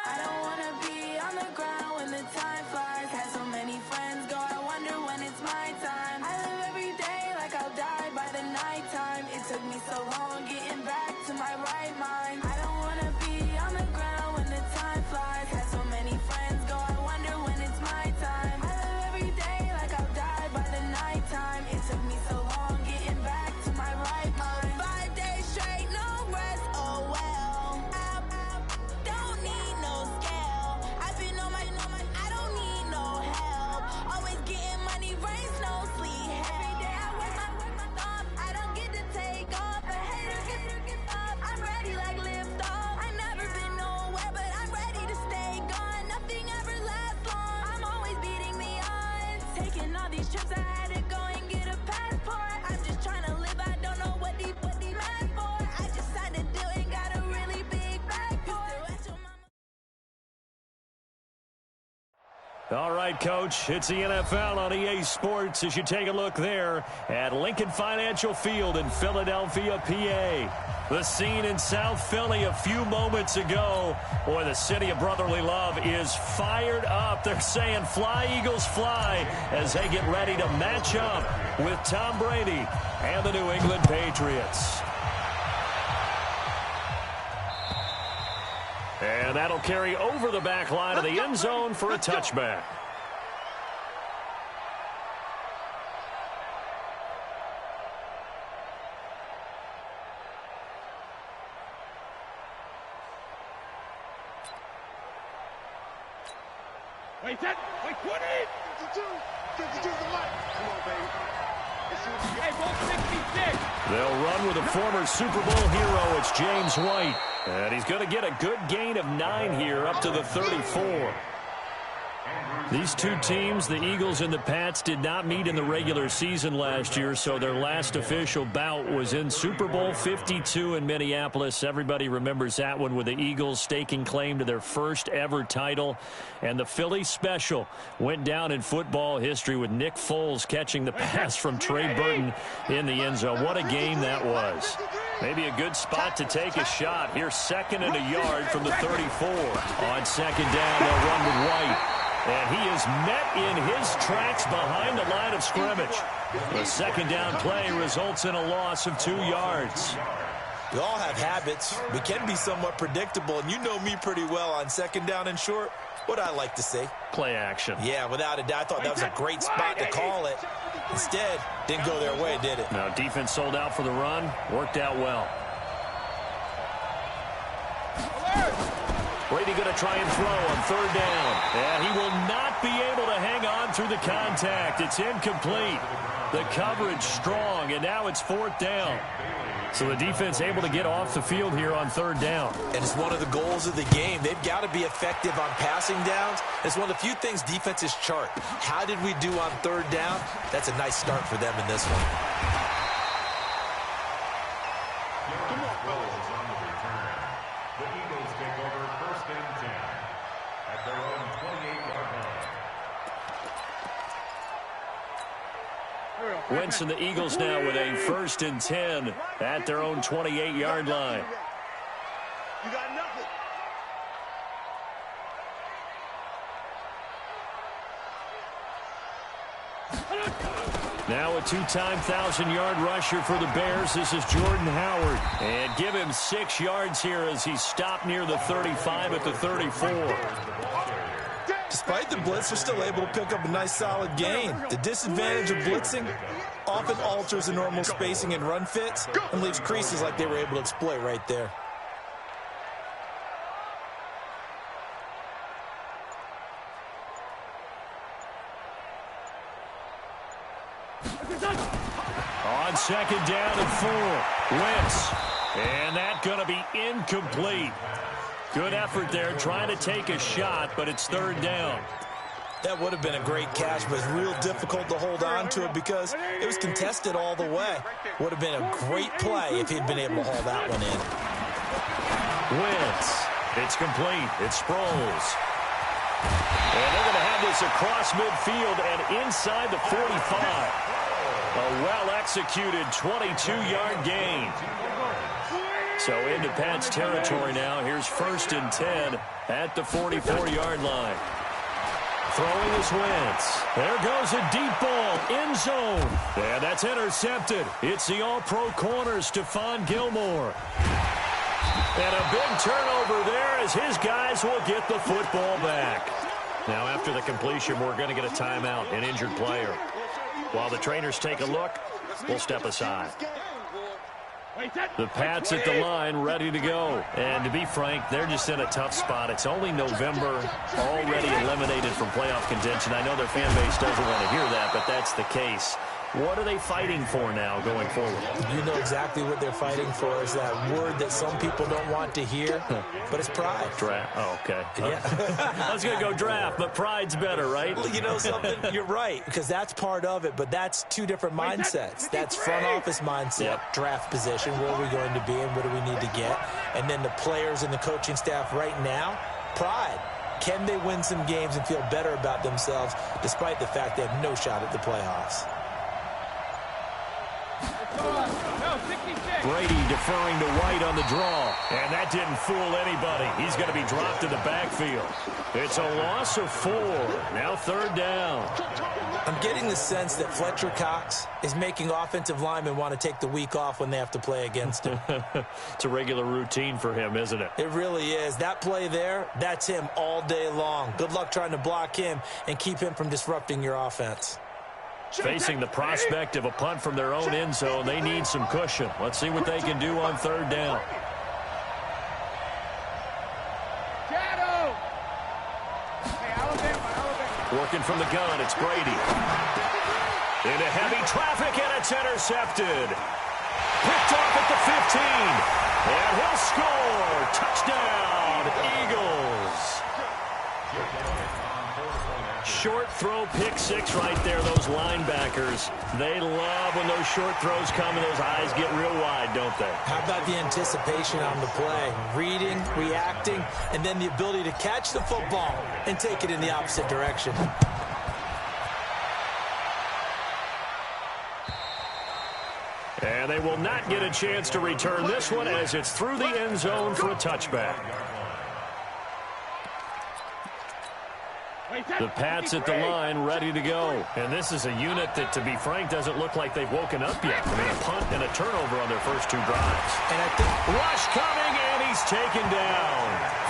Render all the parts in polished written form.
I don't wanna be on the ground when the time flies. Had so many friends go, I wonder when it's my time. I live every day like I'll die by the nighttime. It took me so long getting back to my right mind. I don't wanna be on the ground when the time flies. Had so many friends go, I wonder when it's my time. I live every day like I'll die by the nighttime. It took me so long getting back to my right mind. 5 days straight, no rest, oh well. Don't need no scale. I've been on my, I don't need no help. Always getting money, rains, no sleep. Every day I work my thumb. I don't get to take off. A hater get up. I'm ready like lift off. I never been nowhere, but I'm ready to stay gone. Nothing ever lasts long. I'm always beating the odds. Taking all these trips, I had to go and get a passport. I'm just trying to live. I don't know what deep mad for. I just signed a deal and got a really big bag for it. All right, Coach, it's the NFL on EA Sports as you take a look there at Lincoln Financial Field in Philadelphia, PA. The scene in South Philly a few moments ago. Boy, the city of brotherly love is fired up. They're saying fly, Eagles, fly as they get ready to match up with Tom Brady and the New England Patriots. And that'll carry over the back line of the end zone for a touchback. Wait, 20! 52 the line. Come on, baby. Hey, ball 66. They'll run with a former Super Bowl hero. It's James White. And he's going to get a good gain of 9 here up to the 34. These two teams, the Eagles and the Pats, did not meet in the regular season last year, so their last official bout was in Super Bowl 52 in Minneapolis. Everybody remembers that one with the Eagles staking claim to their first ever title. And the Philly special went down in football history with Nick Foles catching the pass from Trey Burton in the end zone. What a game that was. Maybe a good spot to take a shot. Here's 2nd and a yard from the 34. On 2nd down, they'll run with White. And he is met in his tracks behind the line of scrimmage. The 2nd down play results in a loss of 2 yards. We all have habits. We can be somewhat predictable, and you know me pretty well on 2nd down and short. What I like to say? Play action. Yeah, without a doubt. I thought that was a great spot to call it. Instead, didn't go their way, did it? Now, defense sold out for the run. Worked out well. Brady going to try and throw on 3rd down. And he will not be able to hang on through the contact. It's incomplete. The coverage strong, and now it's 4th down. So the defense able to get off the field here on 3rd down. And it's one of the goals of the game. They've got to be effective on passing downs. It's one of the few things defenses chart. How did we do on 3rd down? That's a nice start for them in this one. Wentz and the Eagles now with a 1st and 10 at their own 28-yard line. You got nothing. Now a 2-time 1,000-yard rusher for the Bears. This is Jordan Howard. And give him 6 yards here as he stopped near the 35 at the 34. Despite the blitz, they're still able to pick up a nice solid gain. The disadvantage of blitzing often alters the normal spacing and run fits and leaves creases like they were able to exploit right there. On 2nd down and 4, Wentz. And that's going to be incomplete. Good effort there, trying to take a shot, but it's 3rd down. That would have been a great catch, but it's real difficult to hold on to it because it was contested all the way. Would have been a great play if he'd been able to haul that one in. Wentz. It's complete. It's Sproles. And they're going to have this across midfield and inside the 45. A well-executed 22-yard gain. So into Pat's territory now. Here's 1st and 10 at the 44-yard line. Throwing is Wentz. There goes a deep ball, end zone. And that's intercepted. It's the all-pro corner, Stephon Gilmore. And a big turnover there as his guys will get the football back. Now after the completion, we're going to get a timeout, an injured player. While the trainers take a look, we'll step aside. The Pats at the line, ready to go. And to be frank, they're just in a tough spot. It's only November, already eliminated from playoff contention. I know their fan base doesn't want to hear that, but that's the case. What are they fighting for now going forward? You know exactly what they're fighting for is that word that some people don't want to hear, but it's pride. Draft. Oh, okay. Yeah. I was going to go draft, but pride's better, right? Well, you know something? You're right, because that's part of it, but that's two different mindsets. That's front office mindset, draft position, where are we going to be and what do we need to get? And then the players and the coaching staff right now, pride. Can they win some games and feel better about themselves despite the fact they have no shot at the playoffs? Brady deferring to White on the draw. And that didn't fool anybody. He's going to be dropped in the backfield. It's a loss of 4. Now 3rd down. I'm getting the sense that Fletcher Cox is making offensive linemen want to take the week off when they have to play against him. It's a regular routine for him, isn't it? It really is. That play there, that's him all day long. Good luck trying to block him and keep him from disrupting your offense. Facing the prospect of a punt from their own end zone, they need some cushion. Let's see what they can do on 3rd down. Working from the gun, it's Brady. Into heavy traffic, and it's intercepted. Picked off at the 15. And he'll score. Touchdown, Eagles. Short throw, pick 6 right there, those linebackers. They love when those short throws come and those eyes get real wide, don't they? How about the anticipation on the play? Reading, reacting, and then the ability to catch the football and take it in the opposite direction. And they will not get a chance to return this one as it's through the end zone for a touchback. The Pats at the line, ready to go. And this is a unit that, to be frank, doesn't look like they've woken up yet. I mean, a punt and a turnover on their first 2 drives. And I think rush coming, and he's taken down.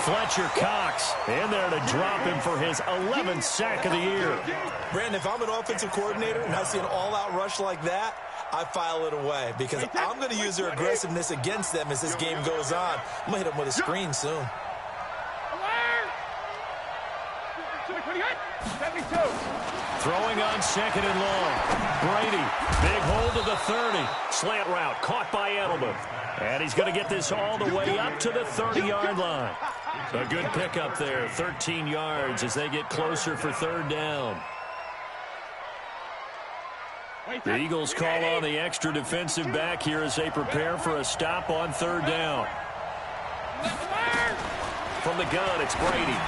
Fletcher Cox in there to drop him for his 11th sack of the year. Brandon, if I'm an offensive coordinator and I see an all-out rush like that, I file it away because I'm going to use their aggressiveness against them as this game goes on. I'm going to hit them with a screen soon. Throwing on 2nd and long. Brady, big hold to the 30. Slant route caught by Edelman. And he's going to get this all the way up to the 30-yard line. A good pickup there, 13 yards as they get closer for 3rd down. The Eagles call on the extra defensive back here as they prepare for a stop on 3rd down. From the gun, it's Brady.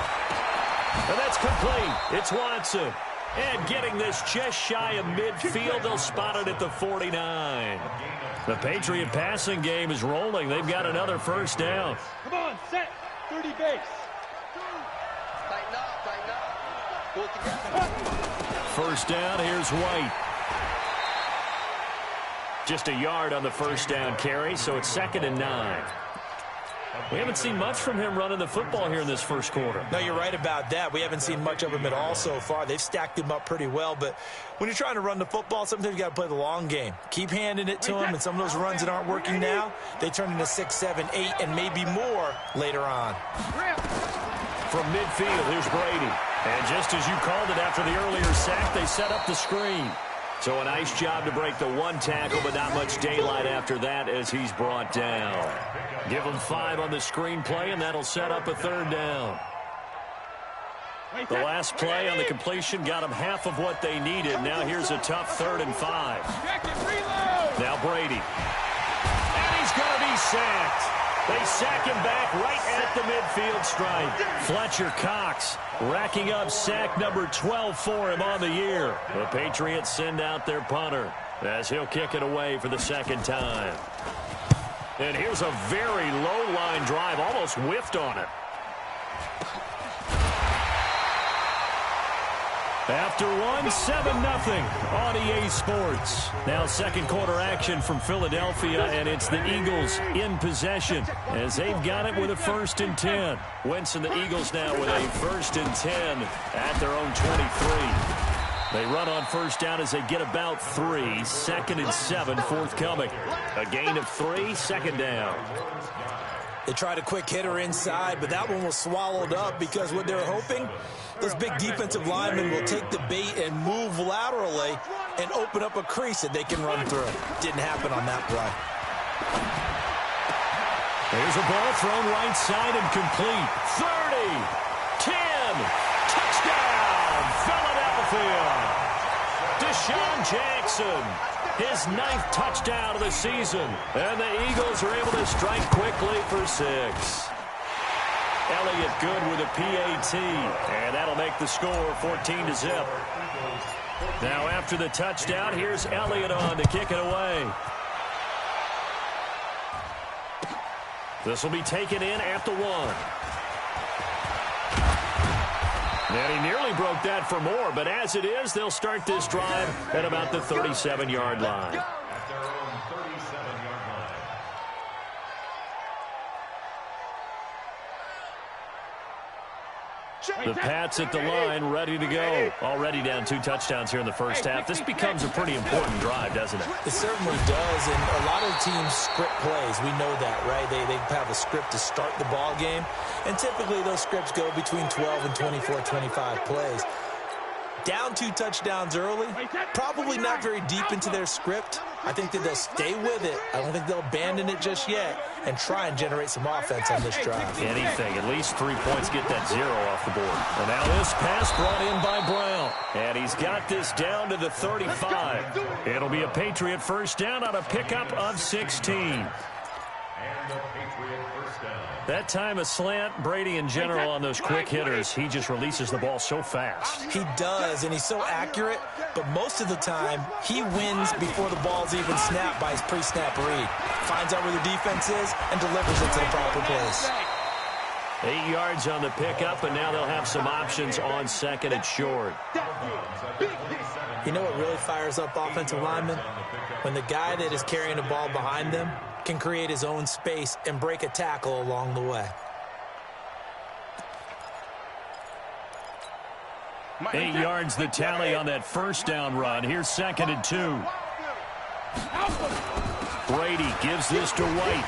And that's complete. It's Watson. And getting this just shy of midfield, they'll spot it at the 49. The Patriot passing game is rolling. They've got another 1st down. Come on, set. 30 base. Tighten up, tighten up. Pull together. 1st down, here's White. Just a yard on the 1st down carry, so it's 2nd and 9. We haven't seen much from him running the football here in this first quarter. No, you're right about that. We haven't seen much of him at all so far. They've stacked him up pretty well, but when you're trying to run the football, sometimes you got to play the long game. Keep handing it to him, and some of those runs that aren't working now, they turn into 6, 7, 8, and maybe more later on. From midfield, here's Brady. And just as you called it after the earlier sack, they set up the screen. So a nice job to break the 1 tackle, but not much daylight after that as he's brought down. Give him 5 on the screen play, and that'll set up a 3rd down. The last play on the completion got them half of what they needed. Now here's a tough 3rd and 5. Now Brady. And he's going to be sacked. They sack him back right at the midfield stripe. Fletcher Cox racking up sack number 12 for him on the year. The Patriots send out their punter as he'll kick it away for the 2nd time. And here's a very low line drive, almost whiffed on it. After one, 7-0 on EA Sports. Now second quarter action from Philadelphia, and it's the Eagles in possession as they've got it with a 1st and 10. Wentz and the Eagles now with a 1st and 10 at their own 23. They run on first down as they get about 3. 2nd and 7 forthcoming. A gain of 3, 2nd down. They tried a quick hitter inside, but that one was swallowed up because what they're hoping, those big defensive linemen will take the bait and move laterally and open up a crease that they can run through. Didn't happen on that play. There's a ball thrown right side and complete. 30, 10, touchdown, Philadelphia. Deshaun Jackson, his 9th touchdown of the season. And the Eagles are able to strike quickly for 6. Elliott good with a PAT, and that'll make the score 14-0. Now after the touchdown, here's Elliott on to kick it away. This will be taken in at the 1. And he nearly broke that for more, but as it is, they'll start this drive at about the 37-yard line. The Pats at the line, ready to go. Already down 2 touchdowns here in the first half. This becomes a pretty important drive, doesn't it? It certainly does, and a lot of teams script plays. We know that, right? They have a script to start the ball game, and typically those scripts go between 12 and 24, 25 plays. Down 2 touchdowns early, probably not very deep into their script. I think that they'll stay with it. I don't think they'll abandon it just yet and try and generate some offense on this drive. Anything, at least 3 points, get that 0 off the board. And now this pass brought in by Brown. And he's got this down to the 35. It'll be a Patriot first down on a pickup of 16. That time a slant. Brady in general on those quick hitters, he just releases the ball so fast. He does, and he's so accurate, but most of the time he wins before the ball's even snapped by his pre-snap read. Finds out where the defense is and delivers it to the proper place. 8 yards on the pickup, and now they'll have some options on 2nd and short. You know what really fires up offensive linemen? When the guy that is carrying the ball behind them can create his own space and break a tackle along the way. 8 yards the tally on that first down run. Here's 2nd and 2. Brady gives this to White.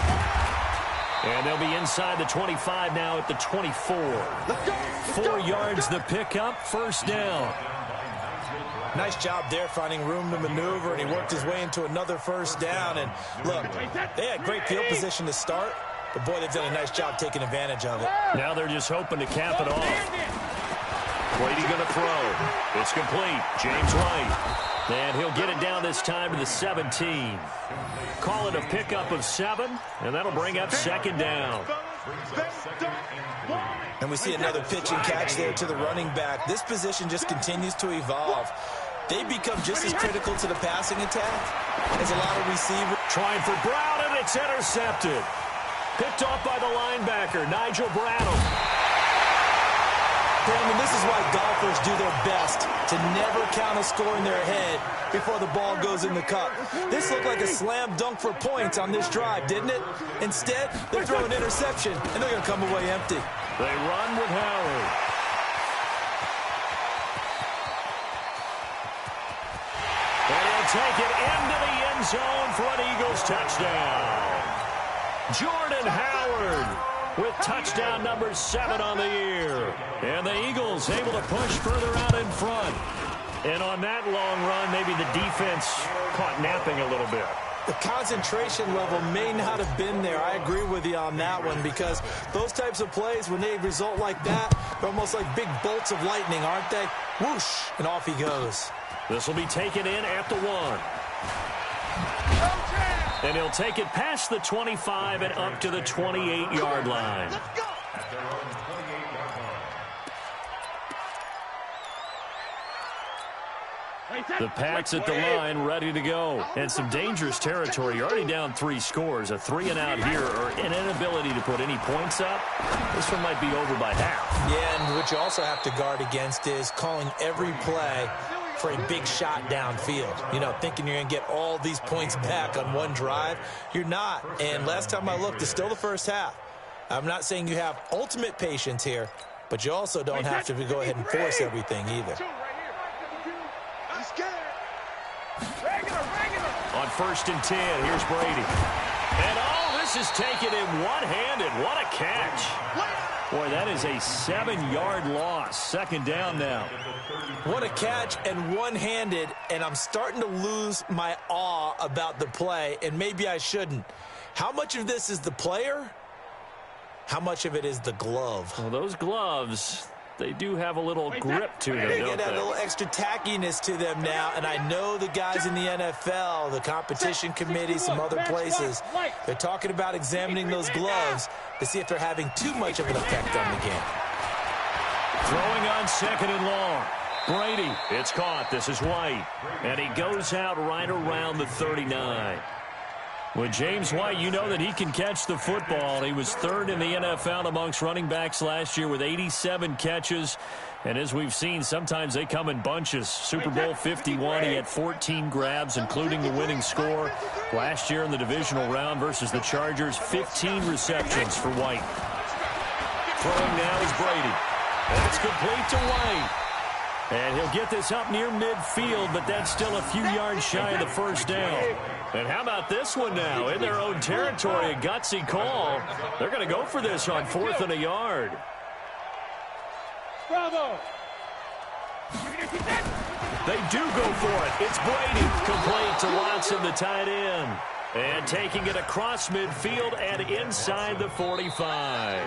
And they'll be inside the 25 now at the 24. 4 yards the pickup, first down. Nice job there finding room to maneuver, and he worked his way into another first down. And look, they had great field position to start, but boy, they've done a nice job taking advantage of it. Now they're just hoping to cap it off. Brady going to throw. It's complete. James White. And he'll get it down this time to the 17. Call it a pickup of 7, and that'll bring up 2nd down. And we see another pitch and catch there to the running back. This position just continues to evolve. They become just as critical to the passing attack as a lot of receivers. Trying for Brown, and it's intercepted. Picked off by the linebacker, Nigel Bradham. Brandon, this is why golfers do their best to never count a score in their head before the ball goes in the cup. This looked like a slam dunk for points on this drive, didn't it? Instead, they're throwing an interception, and they're going to come away empty. They run with Howard. And he'll take it into the end zone for an Eagles touchdown. Jordan Howard with touchdown number 7 on the year. And the Eagles able to push further out in front. And on that long run, maybe the defense caught napping a little bit. The concentration level may not have been there. I agree with you on that one, because those types of plays, when they result like that, they're almost like big bolts of lightning, aren't they? Whoosh, and off he goes. This will be taken in at the 1. And he'll take it past the 25 and up to the 28-yard line. The Pats at the line, ready to go. And some dangerous territory. You're already down 3 scores. A 3-and-out here, or an inability to put any points up. This one might be over by half. Yeah, and what you also have to guard against is calling every play for a big shot downfield. You know, thinking you're going to get all these points back on one drive. You're not. And last time I looked, it's still the first half. I'm not saying you have ultimate patience here, but you also don't have to go ahead and force everything either. On 1st and 10, here's Brady. And this is taken in one-handed. What a catch. Boy, that is a 7-yard loss. 2nd down now. What a catch and one-handed, and I'm starting to lose my awe about the play, and maybe I shouldn't. How much of this is the player? How much of it is the glove? Well, those gloves, they do have a little grip to them, They don't get a they? little extra tackiness to them now, and I know the guys in the NFL, the competition committee, some other places, they're talking about examining those gloves to see if they're having too much of an effect on the game. Throwing on 2nd and long. Brady, it's caught. This is White. And he goes out right around the 39. With James White, you know that he can catch the football. He was 3rd in the NFL amongst running backs last year with 87 catches. And as we've seen, sometimes they come in bunches. Super Bowl 51, he had 14 grabs, including the winning score. Last year in the divisional round versus the Chargers, 15 receptions for White. Throwing now is Brady. And it's complete to White. And he'll get this up near midfield, but that's still a few yards shy of the 1st down. And how about this one now? In their own territory, a gutsy call. They're going to go for this on 4th and a yard. Bravo! They do go for it. It's Brady. Complete to Watson, the tight end. And taking it across midfield and inside the 45.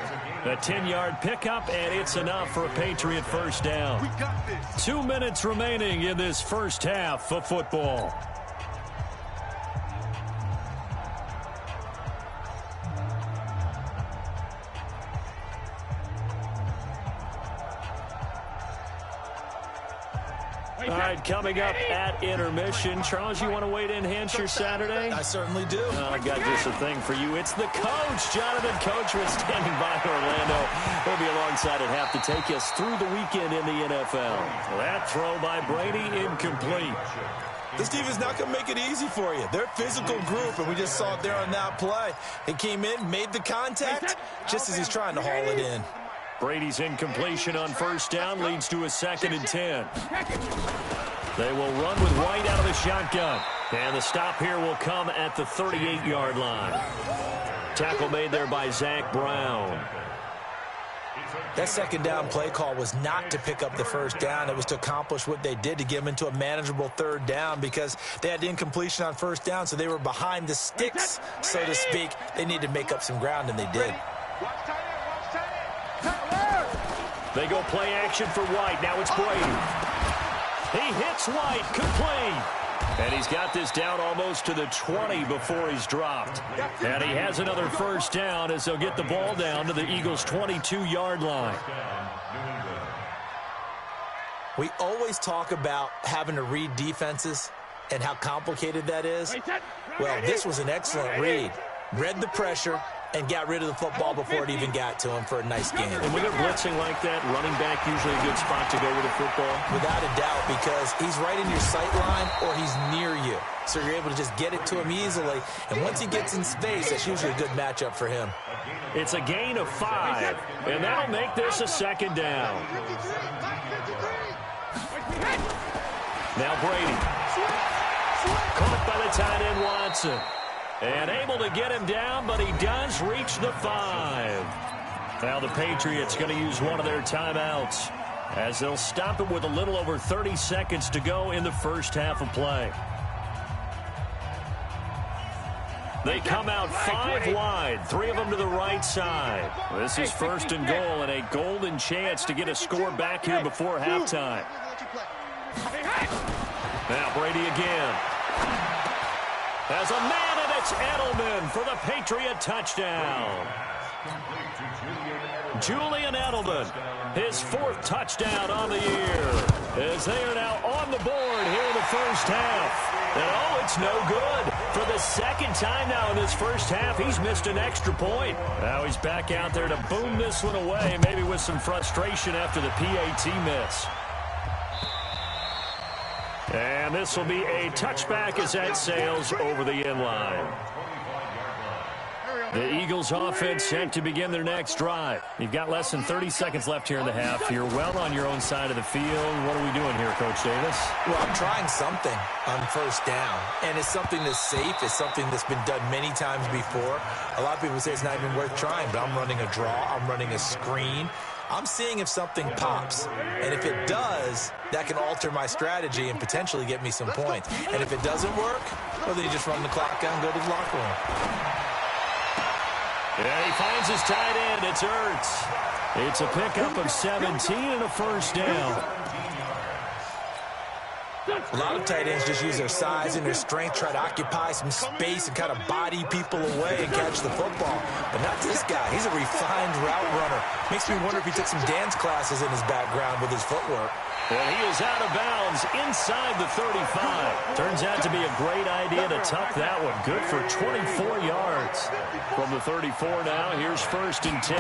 A 10-yard pickup, and it's enough for a Patriot 1st down. 2 minutes remaining in this first half of football. All right, coming up at intermission. Charles, you want to wait to enhance your Saturday? I certainly do. I've got just a thing for you. It's the coach, Jonathan Coachman, standing by Orlando. He'll be alongside at half to take us through the weekend in the NFL. That throw by Brady, incomplete. This defense is not going to make it easy for you. They're a physical group, and we just saw it there on that play. He came in, made the contact, just as he's trying to haul it in. Brady's incompletion on 1st down leads to a 2nd and 10. They will run with White out of the shotgun. And the stop here will come at the 38-yard line. Tackle made there by Zach Brown. That 2nd down play call was not to pick up the 1st down. It was to accomplish what they did, to get them into a manageable 3rd down, because they had the incompletion on 1st down, so they were behind the sticks, so to speak. They needed to make up some ground, and they did. They go play action for White. Now it's Brady. He hits White, complete. And he's got this down almost to the 20 before he's dropped. And he has another 1st down as they'll get the ball down to the Eagles' 22-yard line. We always talk about having to read defenses and how complicated that is. Well, this was an excellent read. Read the pressure and got rid of the football before it even got to him for a nice game. And when they're blitzing like that, running back usually a good spot to go with the football? Without a doubt, because he's right in your sight line or he's near you. So you're able to just get it to him easily. And once he gets in space, that's usually a good matchup for him. It's a gain of 5, and that'll make this a 2nd down. Now Brady. Caught by the tight end Watson. And able to get him down, but he does reach the 5. Now the Patriots going to use one of their timeouts as they'll stop it with a little over 30 seconds to go in the first half of play. They come out 5 wide, 3 of them to the right side. This is 1st and goal, and a golden chance to get a score back here before halftime. Now Brady again. As a man, and it's Edelman for the Patriot touchdown. Julian Edelman, his 4th touchdown on the year, as they are now on the board here in the first half. And oh, it's no good. For the 2nd time now in this first half, he's missed an extra point. Now he's back out there to boom this one away, maybe with some frustration after the PAT miss. And this will be a touchback as that sails over the end line. The Eagles offense set to begin their next drive. You've got less than 30 seconds left here in the half. You're well on your own side of the field. What are we doing here, Coach Davis? Well, I'm trying something on first down, and it's something that's safe. It's something that's been done many times before. A lot of people say it's not even worth trying, but I'm running a draw. I'm running a screen. I'm seeing if something pops, and if it does, that can alter my strategy and potentially get me some points. And if it doesn't work, well, then you just run the clock out and go to the locker room. Yeah, he finds his tight end. It's Ertz. It's a pickup of 17 and a first down. A lot of tight ends just use their size and their strength, try to occupy some space and kind of body people away and catch the football. But not this guy. He's a refined route runner. Makes me wonder if he took some dance classes in his background with his footwork. And he is out of bounds inside the 35. Turns out to be a great idea to tuck that one. Good for 24 yards. From the 34 now, here's 1st and 10.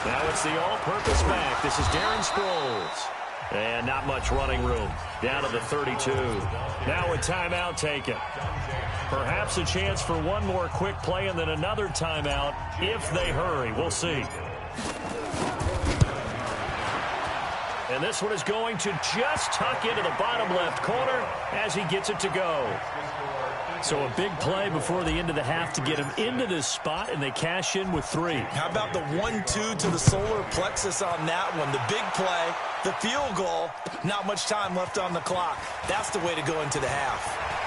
Now it's the all-purpose back. This is Darren Sproles. And not much running room. Down to the 32. Now a timeout taken. Perhaps a chance for one more quick play and then another timeout if they hurry. We'll see. And this one is going to just tuck into the bottom left corner as he gets it to go. So a big play before the end of the half to get him into this spot, and they cash in with 3. How about the 1-2 to the solar plexus on that one? The big play, the field goal, not much time left on the clock. That's the way to go into the half.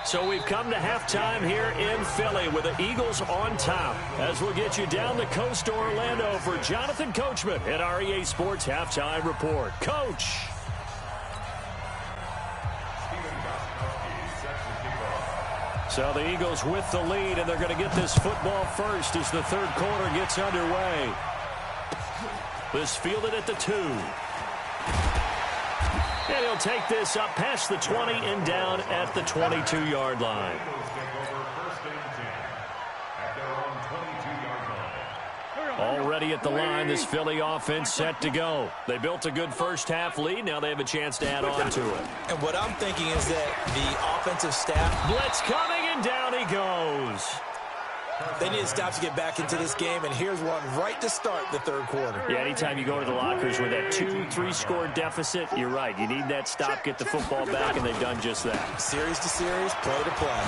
So we've come to halftime here in Philly with the Eagles on top. As we'll get you down the coast to Orlando for Jonathan Coachman at our EA Sports Halftime Report. Coach. So the Eagles with the lead, and they're going to get this football first as the 3rd quarter gets underway. This fielded at the 2. And he'll take this up past the 20 and down at the 22-yard line. Already at the line, this Philly offense set to go. They built a good first half lead. Now they have a chance to add on to it. And what I'm thinking is that the offensive staff... Blitz coming, and down he goes. They need to stop to get back into this game, and here's one right to start the 3rd quarter. Yeah, anytime you go to the lockers with that 2-3 score deficit, you're right. You need that stop, get the football back, and they've done just that. Series to series, play to play.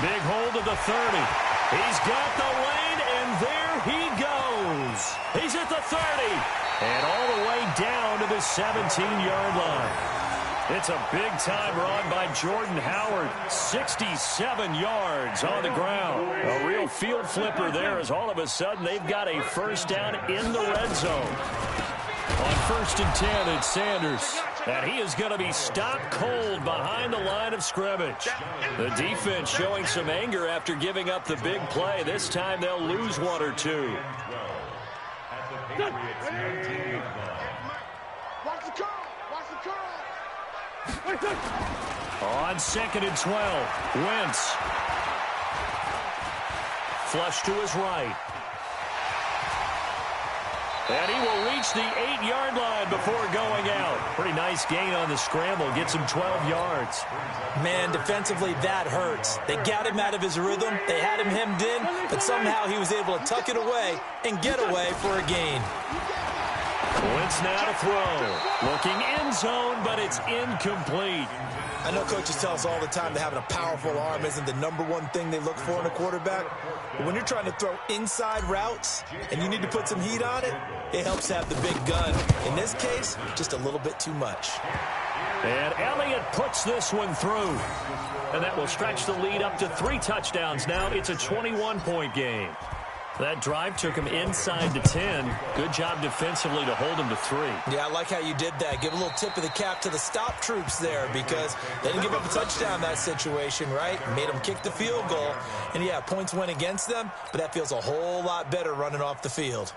Big hold of the 30. He's got the lane, and there he goes. He's at the 30, and all the way down to the 17-yard line. It's a big-time run by Jordan Howard. 67 yards on the ground. A real field flipper there as all of a sudden they've got a first down in the red zone. On 1st and 10, it's Sanders. And he is going to be stopped cold behind the line of scrimmage. The defense showing some anger after giving up the big play. This time they'll lose 1 or 2. Watch the curl. Watch the curl. On 2nd and 12, Wentz. Flush to his right. And he will reach the 8-yard line before going out. Pretty nice gain on the scramble. Gets him 12 yards. Man, defensively, that hurts. They got him out of his rhythm. They had him hemmed in, but somehow he was able to tuck it away and get away for a gain. Wentz now to throw. Looking end zone, but it's incomplete. I know coaches tell us all the time that having a powerful arm isn't the #1 thing they look for in a quarterback. But when you're trying to throw inside routes and you need to put some heat on it, it helps have the big gun. In this case, just a little bit too much. And Elliott puts this one through. And that will stretch the lead up to 3 touchdowns now. It's a 21-point game. That drive took him inside the 10. Good job defensively to hold him to 3. Yeah, I like how you did that. Give a little tip of the cap to the stop troops there because they didn't give up a touchdown in that situation, right? Made them kick the field goal. And, yeah, points went against them, but that feels a whole lot better running off the field.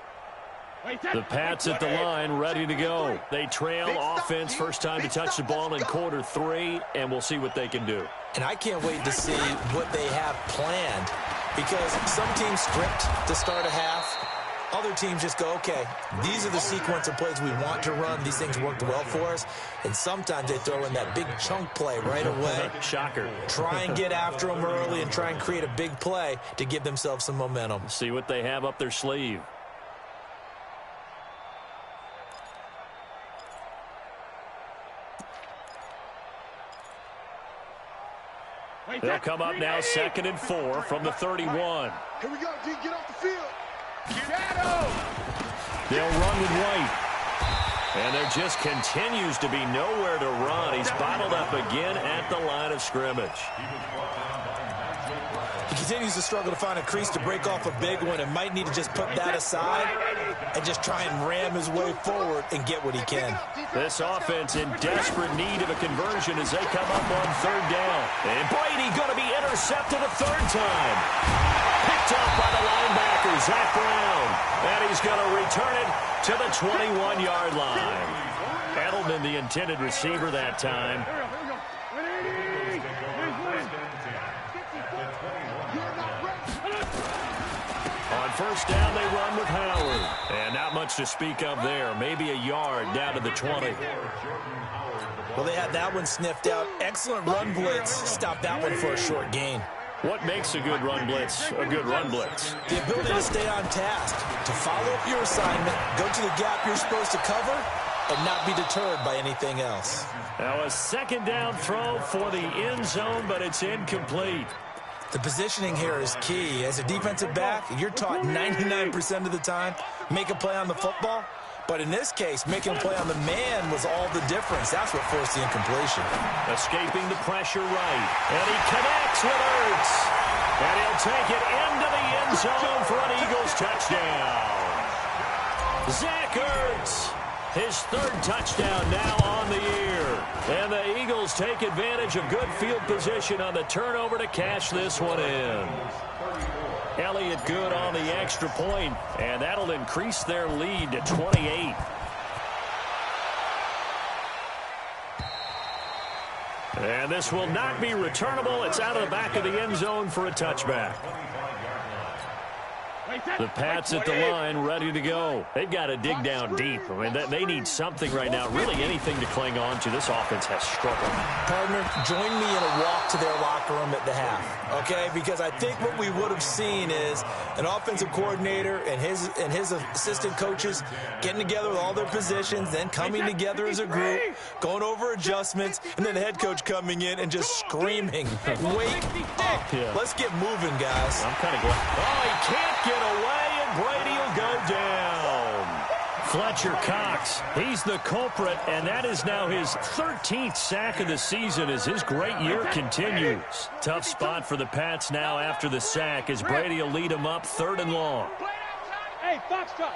The Pats at the line, ready to go. They trail offense, first time to touch the ball in quarter 3, and we'll see what they can do. And I can't wait to see what they have planned because some teams script to start a half. Other teams just go, okay, these are the sequence of plays we want to run. These things worked well for us. And sometimes they throw in that big chunk play right away. Shocker. Try and get after them early and try and create a big play to give themselves some momentum. See what they have up their sleeve. They'll come up now, 2nd and 4 from the 31. Here we go, D. Get off the field. Get at him. They'll run with White. And there just continues to be nowhere to run. He's bottled up again at the line of scrimmage. He continues to struggle to find a crease to break off a big one and might need to just put that aside and just try and ram his way forward and get what he can. This offense in desperate need of a conversion as they come up on 3rd down. And Brady going to be intercepted a 3rd time. Picked up by the linebacker, Zach Brown. And he's going to return it to the 21-yard line. Edelman, the intended receiver that time. On 1st down, they run with Howard. And not much to speak of there. Maybe a yard down to the 20. Well, they had that one sniffed out. Excellent run blitz. Stopped that one for a short gain. What makes a good run blitz a good run blitz? The ability to stay on task, to follow up your assignment, go to the gap you're supposed to cover, and not be deterred by anything else. Now a 2nd down throw for the end zone, but it's incomplete. The positioning here is key. As a defensive back, you're taught 99% of the time, make a play on the football. But in this case, making a play on the man was all the difference. That's what forced the incompletion. Escaping the pressure right. And he connects with Ertz. And he'll take it into the end zone for an Eagles touchdown. Zach Ertz, his 3rd touchdown now on the year. And the Eagles take advantage of good field position on the turnover to cash this one in. Elliott good on the extra point, and that'll increase their lead to 28. And this will not be returnable. It's out of the back of the end zone for a touchback. The Pats at the line, ready to go. They've got to dig down deep. I mean, they need something right now, really anything to cling on to. This offense has struggled. Partner, join me in a walk to their locker room at the half, okay? Because I think what we would have seen is an offensive coordinator and his assistant coaches getting together with all their positions, then coming together as a group, going over adjustments, and then the head coach coming in and just screaming, wake up. Yeah. Let's get moving, guys. I'm kind of glad. Oh, he can't get away, and Brady will go down. Fletcher Cox, he's the culprit, and that is now his 13th sack of the season as his great year continues. Tough spot for the Pats now after the sack as Brady will lead them up 3rd and long. Hey, box drop.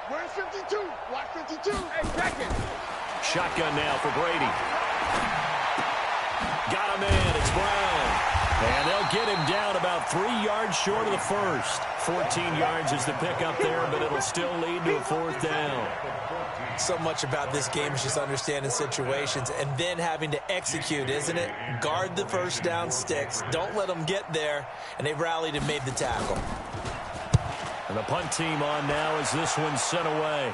Where's 52? Watch 52. Hey, check it. Shotgun now for Brady. Got him in. It's Brown. And they'll get him down about 3 yards short of the first. 14 yards is the pickup there, but it'll still lead to a 4th down. So much about this game is just understanding situations and then having to execute, isn't it? Guard the 1st down sticks. Don't let them get there. And they rallied and made the tackle. And the punt team on now as this one's sent away.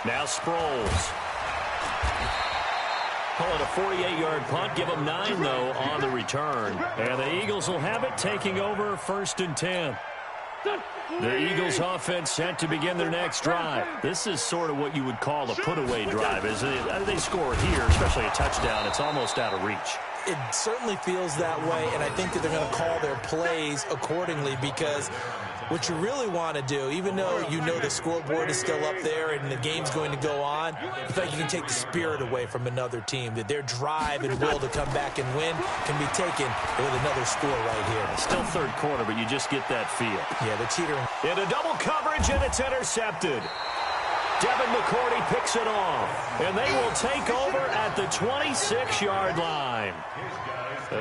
Now Sproles. Call it a 48-yard punt. Give them 9, though, on the return. And the Eagles will have it, taking over 1st and 10. The Eagles offense set to begin their next drive. This is sort of what you would call a put-away drive. As they score here, especially a touchdown, it's almost out of reach. It certainly feels that way, and I think that they're going to call their plays accordingly, because what you really want to do, even though you know the scoreboard is still up there and the game's going to go on, you think you can take the spirit away from another team, that their drive and will to come back and win can be taken with another score right here. Still third quarter, but you just get that feel. Yeah, the teetering. In a double coverage, and it's intercepted. Devin McCourty picks it off, and they will take over at the 26-yard line.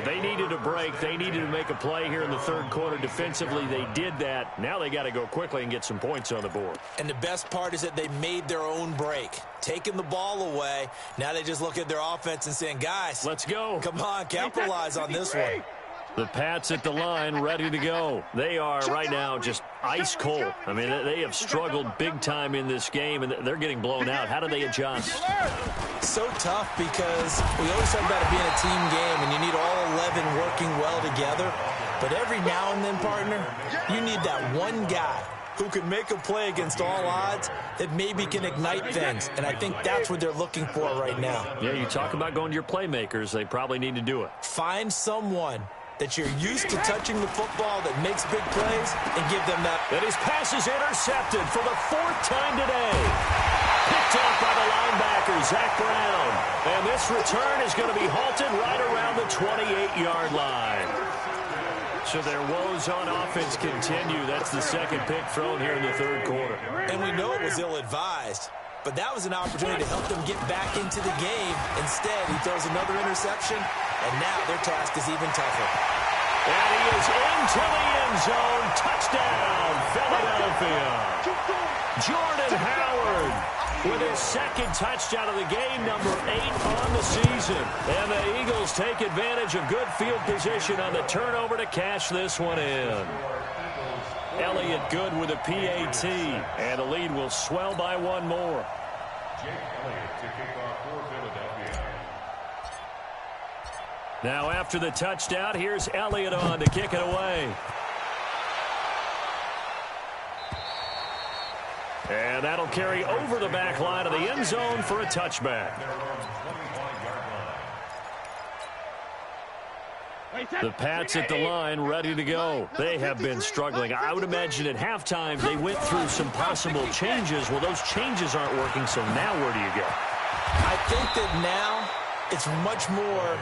They needed a break. They needed to make a play here in the third quarter. Defensively, they did that. Now they got to go quickly and get some points on the board. And the best part is that they made their own break, taking the ball away. Now they just look at their offense and saying, guys, let's go. Come on, capitalize on this one. The Pats at the line, ready to go. They are right now just ice cold. I mean, they have struggled big time in this game, and they're getting blown out. How do they adjust? So tough, because we always talk about it being a team game, and you need all 11 working well together. But every now and then, partner, you need that one guy who can make a play against all odds that maybe can ignite things. And I think that's what they're looking for right now. Yeah, you talk about going to your playmakers. They probably need to do it. Find someone that you're used to touching the football that makes big plays and give them that. And his pass is intercepted for the fourth time today. Picked off by the linebacker, Zach Brown. And this return is going to be halted right around the 28-yard line. So their woes on offense continue. That's the second pick thrown here in the third quarter. And we know it was ill-advised, but that was an opportunity to help them get back into the game. Instead, he throws another interception, and now their task is even tougher. And he is into the end zone. Touchdown, Philadelphia. Jordan Howard with his second touchdown of the game, number 8 on the season. And the Eagles take advantage of good field position on the turnover to cash this one in. Elliott good with a PAT, and the lead will swell by one more. Now after the touchdown, here's Elliott on to kick it away. And that'll carry over the back line of the end zone for a touchback. The Pats at the line, ready to go. They have been struggling. I would imagine at halftime they went through some possible changes. Well, those changes aren't working, so now where do you go? I think that now it's much more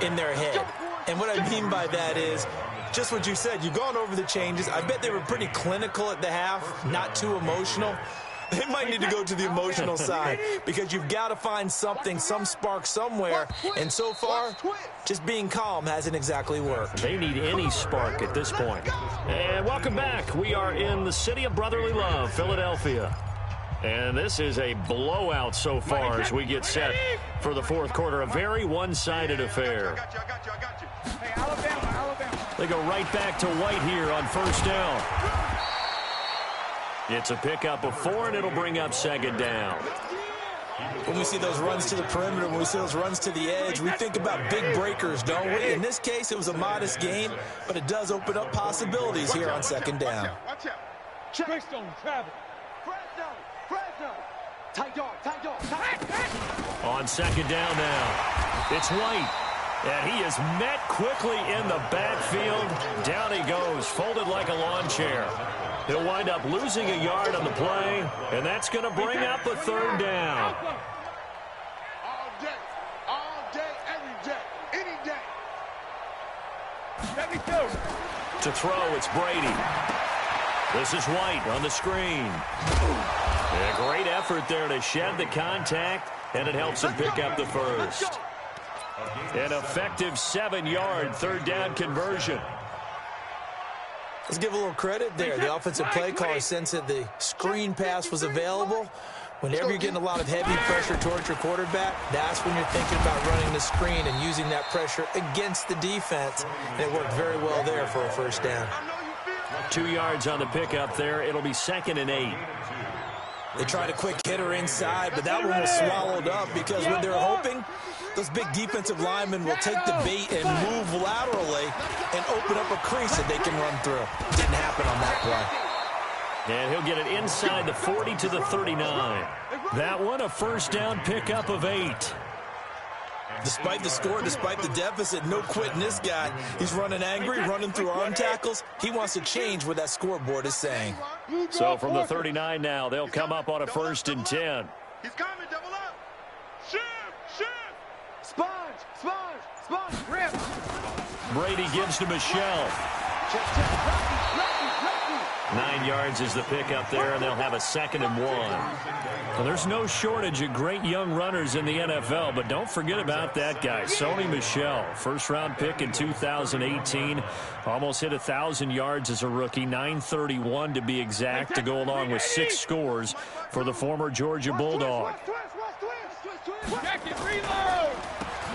in their head. And what I mean by that is just what you said. You've gone over the changes. I bet they were pretty clinical at the half, not too emotional. They might need to go to the emotional side, because you've got to find something, some spark somewhere. And so far, just being calm hasn't exactly worked. They need any spark at this point. And welcome back. We are in the city of brotherly love, Philadelphia. And this is a blowout so far as we get set for the fourth quarter. A very one-sided affair. Hey, Alabama. They go right back to White here on first down. It's a pickup of 4, and it'll bring up second down. When we see those runs to the perimeter, when we see those runs to the edge, we think about big breakers, don't we? In this case, it was a modest gain, but it does open up possibilities here on second down. Watch out. Greystone, travel. Fresno. Tight dog. On second down now, it's White. And he is met quickly in the backfield. Down he goes, folded like a lawn chair. He'll wind up losing a yard on the play, and that's going to bring up a third down. All day, every day, any day. Let me go. To throw, it's Brady. This is White on the screen. A great effort there to shed the contact, and it helps him pick up the first. An effective 7-yard third down conversion. Let's give a little credit there. The offensive play caller sensed that the screen pass was available. Whenever you're getting a lot of heavy pressure towards your quarterback, that's when you're thinking about running the screen and using that pressure against the defense. And it worked very well there for a first down. 2 yards on the pickup there. It'll be 2nd and 8. They tried a quick hitter inside, but that one was swallowed up because what they're hoping, those big defensive linemen will take the bait and move laterally and open up a crease that they can run through. Didn't happen on that play. And he'll get it inside the 40 to the 39. That one, a first down pickup of 8. Despite the score, despite the deficit, no quitting this guy. He's running angry, running through arm tackles. He wants to change what that scoreboard is saying. So from the 39 now, they'll come up on a 1st and 10. He's coming, double up. Shift. Sponge, rip. Brady gives to Michelle. Check. 9 yards is the pickup there, and they'll have a 2nd and 1. Well, there's no shortage of great young runners in the NFL, but don't forget about that guy, Sony Michel. First-round pick in 2018. Almost hit 1,000 yards as a rookie, 931 to be exact, to go along with 6 scores for the former Georgia Bulldog.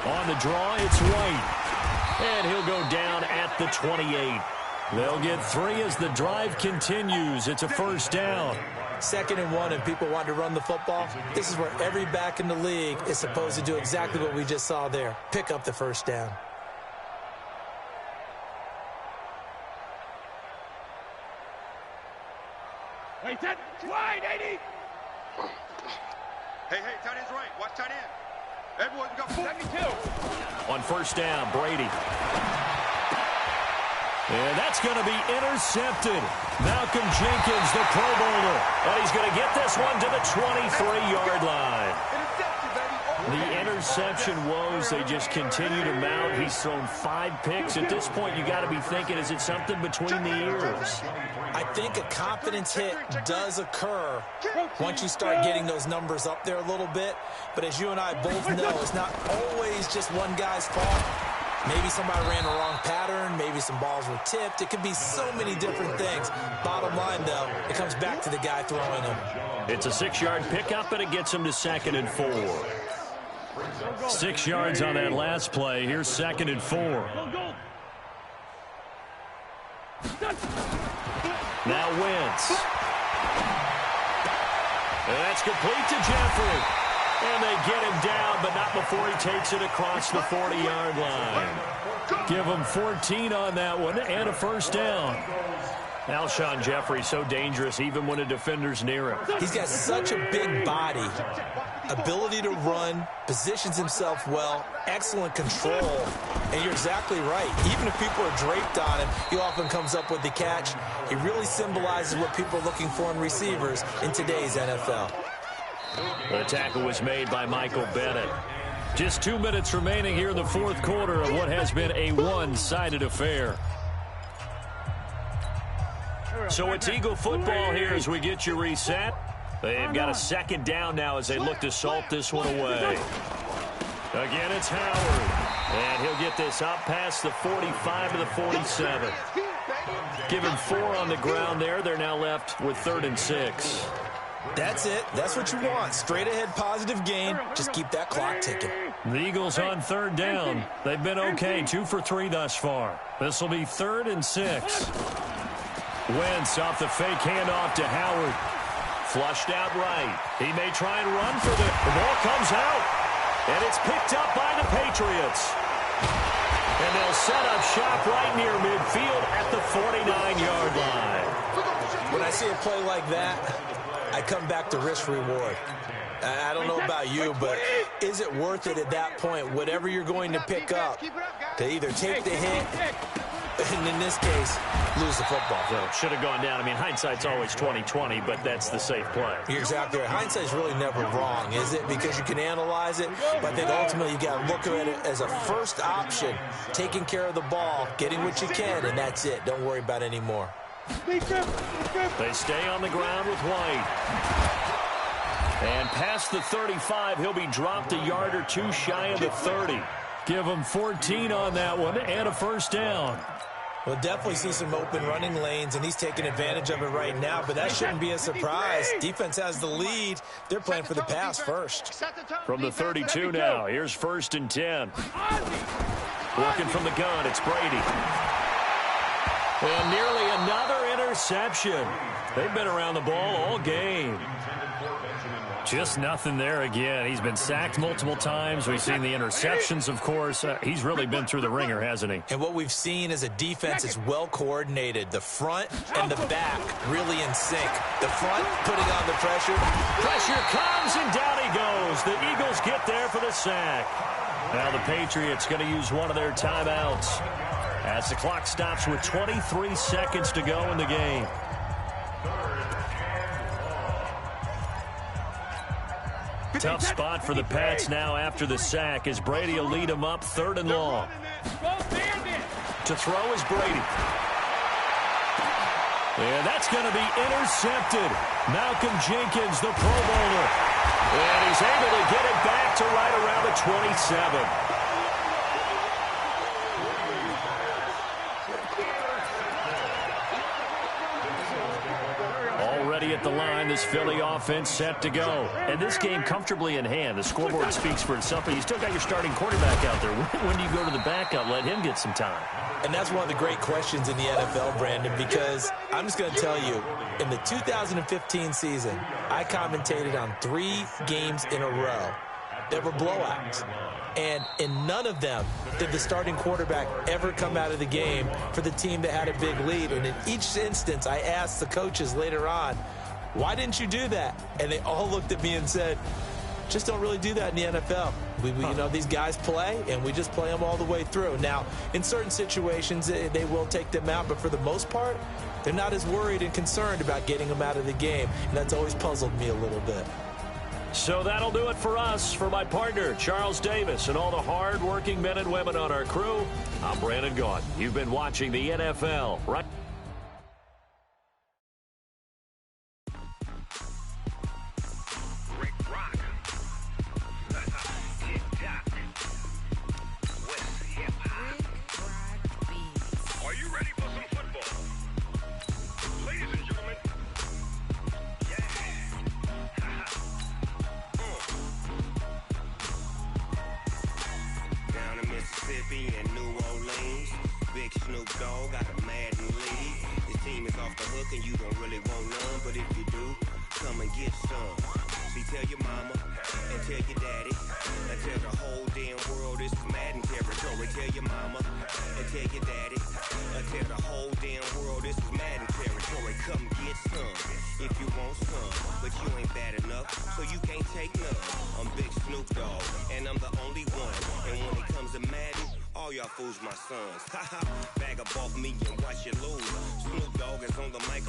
On the draw, it's White. And he'll go down at the 28. They'll get 3 as the drive continues. It's a 1st down. 2nd and 1, and people want to run the football. This is where every back in the league is supposed to do exactly what we just saw there. Pick up the 1st down. Hey, wide, 80. Hey, tight end's right. Watch tight end. Everyone got 42. On 1st down, Brady. And that's going to be intercepted. Malcolm Jenkins, the Pro Bowler. And he's going to get this one to the 23-yard line. The interception woes, they just continue to mount. He's thrown 5 picks. At this point, you got to be thinking, is it something between the ears? I think a confidence hit does occur once you start getting those numbers up there a little bit. But as you and I both know, it's not always just one guy's fault. Maybe somebody ran the wrong pattern. Maybe some balls were tipped. It could be so many different things. Bottom line, though, it comes back to the guy throwing them. It's a 6-yard pickup, and it gets him to 2nd and 4. 6 yards on that last play. Here's 2nd and 4. Now Wentz. And that's complete to Jeffrey. And they get him down, but not before he takes it across the 40-yard line. Give him 14 on that one and a 1st down. Alshon Jeffrey so dangerous even when a defender's near him. He's got such a big body, ability to run, positions himself well, excellent control. And you're exactly right. Even if people are draped on him, he often comes up with the catch. He really symbolizes what people are looking for in receivers in today's NFL. The tackle was made by Michael Bennett. Just 2 minutes remaining here in the 4th quarter of what has been a one-sided affair. So it's Eagle football here as we get you reset. They've got a 2nd down now as they look to salt this one away. Again, it's Howard. And he'll get this up past the 45 to the 47. Give him 4 on the ground there. They're now left with 3rd and 6. That's it. That's what you want. Straight ahead positive gain. Just keep that clock ticking. The Eagles on 3rd down. They've been okay. 2 for 3 thus far. This will be 3rd and 6. Wentz off the fake handoff to Howard. Flushed out right. He may try and run for the ball comes out. And it's picked up by the Patriots. And they'll set up shop right near midfield at the 49-yard line. When I see a play like that, I come back to risk reward. I don't know about you, but is it worth it at that point, whatever you're going to pick up, to either take the hit, and in this case, lose the football? So should have gone down. I mean, hindsight's always 20/20, but that's the safe play. You're exactly right. Hindsight's really never wrong, is it? Because you can analyze it, but I think ultimately you got to look at it as a first option, taking care of the ball, getting what you can, and that's it. Don't worry about any more. They stay on the ground with White. And past the 35, he'll be dropped a yard or 2 shy of the 30. Give him 14 on that one and a 1st down. We'll definitely see some open running lanes, and he's taking advantage of it right now, but that shouldn't be a surprise. Defense has the lead. They're playing for the pass first. From the 32 now, here's 1st and 10. Working from the gun, it's Brady. And nearly another interception. They've been around the ball all game. Just nothing there again. He's been sacked multiple times. We've seen the interceptions, of course. He's really been through the ringer, hasn't he? And what we've seen is a defense that's well coordinated. The front and the back really in sync. The front putting on the pressure. Pressure comes, and down he goes. The Eagles get there for the sack. Now the Patriots going to use one of their timeouts as the clock stops with 23 seconds to go in the game. Tough spot for the Pats now after the sack as Brady will lead them up 3rd and long. To throw is Brady. And that's going to be intercepted. Malcolm Jenkins, the Pro Bowler. And he's able to get it back to right around the 27. Already at the line, this Philly offense set to go. And this game comfortably in hand. The scoreboard speaks for itself, but you still got your starting quarterback out there. When do you go to the backup, let him get some time? And that's one of the great questions in the NFL, Brandon, because I'm just going to tell you, in the 2015 season, I commentated on 3 games in a row that were blowouts. And in none of them did the starting quarterback ever come out of the game for the team that had a big lead. And in each instance, I asked the coaches later on, why didn't you do that? And they all looked at me and said, just don't really do that in the NFL. You know, these guys play, and we just play them all the way through. Now, in certain situations, they will take them out, but for the most part, they're not as worried and concerned about getting them out of the game, and that's always puzzled me a little bit. So that'll do it for us. For my partner, Charles Davis, and all the hard-working men and women on our crew, I'm Brandon Gaudin. You've been watching the NFL, right? And New Orleans, big Snoop Dogg got a Madden lead. This team is off the hook and you don't really want none, but if you do, come and get some. See, tell your mama and tell your daddy and tell the whole damn world this is Madden territory. Tell your mama and tell your daddy and tell the whole damn world this is Madden territory. Come get some if you want some, but you ain't bad enough, so you can't take none. I'm Big Snoop Dogg and I'm the only one, and when it comes to Madden, all y'all fools my sons. Bag up off me and watch you lose. Snoop Dogg is on the mic.